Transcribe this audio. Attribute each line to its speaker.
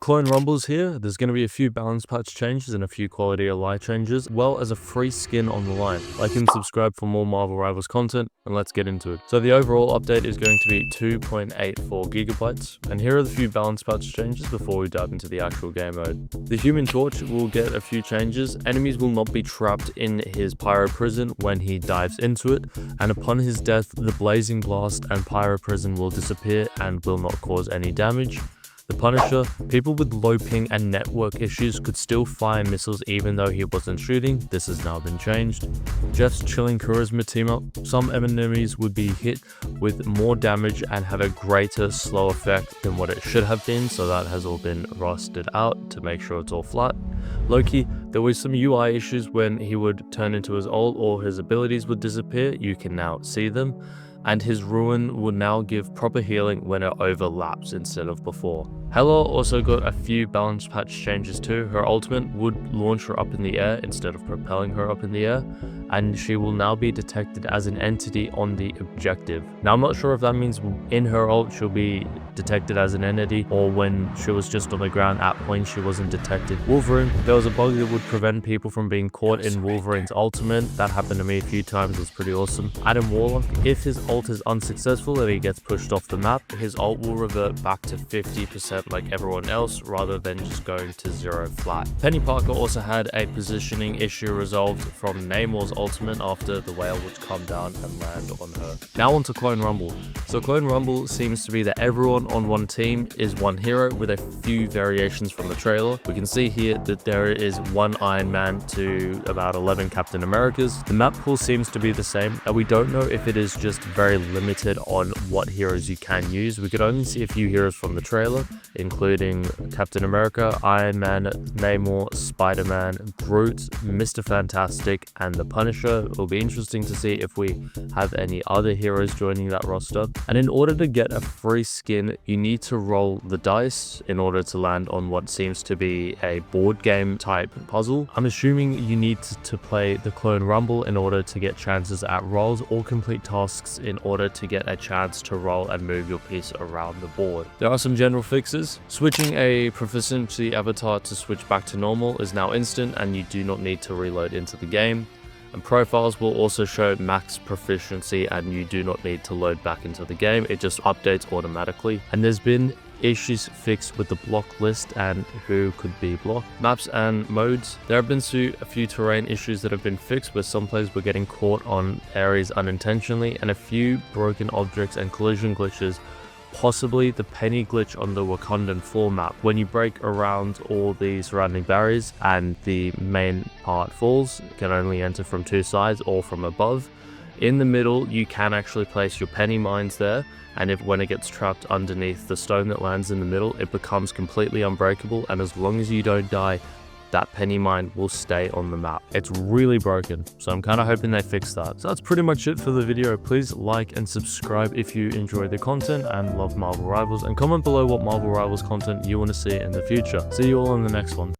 Speaker 1: Clone Rumbles here. There's going to be a few balance patch changes and a few quality of life changes, as well as a free skin on the line. Like and subscribe for more Marvel Rivals content, and let's get into it. So the overall update is going to be 2.84 gigabytes, and here are the few balance patch changes before we dive into the actual game mode. The Human Torch will get a few changes. Enemies will not be trapped in his Pyro Prison when he dives into it, and upon his death, the Blazing Blast and Pyro Prison will disappear and will not cause any damage. The Punisher, people with low ping and network issues could still fire missiles even though he wasn't shooting. This has now been changed. Jeff's Chilling Charisma team up. Some enemies would be hit with more damage and have a greater slow effect than what it should have been, so that has all been rusted out to make sure it's all flat. Loki, there was some UI issues when he would turn into his ult or his abilities would disappear. You can now see them. And his Ruin will now give proper healing when it overlaps instead of before. Hela also got a few balance patch changes too. Her ultimate would launch her up in the air instead of propelling her up in the air, and she will now be detected as an entity on the objective. Now I'm not sure if that means in her ult she'll be detected as an entity, or when she was just on the ground at points she wasn't detected. Wolverine, there was a bug that would prevent people from being caught in Wolverine's ultimate. That happened to me a few times, it's pretty awesome. Adam Warlock, if his ult is unsuccessful and he gets pushed off the map, his ult will revert back to 50% like everyone else rather than just going to 0 flat. Penny Parker also had a positioning issue resolved from Namor's ultimate after the whale would come down and land on her. Now on to Clone Rumble. So Clone Rumble seems to be that everyone on one team is one hero with a few variations from the trailer. We can see here that there is one Iron Man to about 11 Captain Americas. The map pool seems to be the same, and we don't know if it is just very limited on what heroes you can use. We could only see a few heroes from the trailer, including Captain America, Iron Man, Namor, Spider-Man, Groot, Mr. Fantastic, and the Punisher. It will be interesting to see if we have any other heroes joining that roster. And in order to get a free skin, you need to roll the dice in order to land on what seems to be a board game type puzzle. I'm assuming you need to play the Clone Rumble in order to get chances at rolls, or complete tasks in order to get a chance to roll and move your piece around the board. There are some general fixes. Switching a proficiency avatar to switch back to normal is now instant, and you do not need to reload into the game. And profiles will also show max proficiency, and you do not need to load back into the game. It just updates automatically. And there's been issues fixed with the block list and who could be blocked. Maps and modes. There have been a few terrain issues that have been fixed, where some players were getting caught on areas unintentionally, and a few broken objects and collision glitches. Possibly the penny glitch on the Wakandan floor map. When you break around all the surrounding barriers and the main part falls, you can only enter from two sides or from above. In the middle, you can actually place your penny mines there, and when it gets trapped underneath the stone that lands in the middle, it becomes completely unbreakable, and as long as you don't die, that penny mine will stay on the map. It's really broken, so I'm kind of hoping they fix that. So that's pretty much it for the video. Please like and subscribe if you enjoy the content and love Marvel Rivals, and comment below what Marvel Rivals content you want to see in the future. See you all in the next one.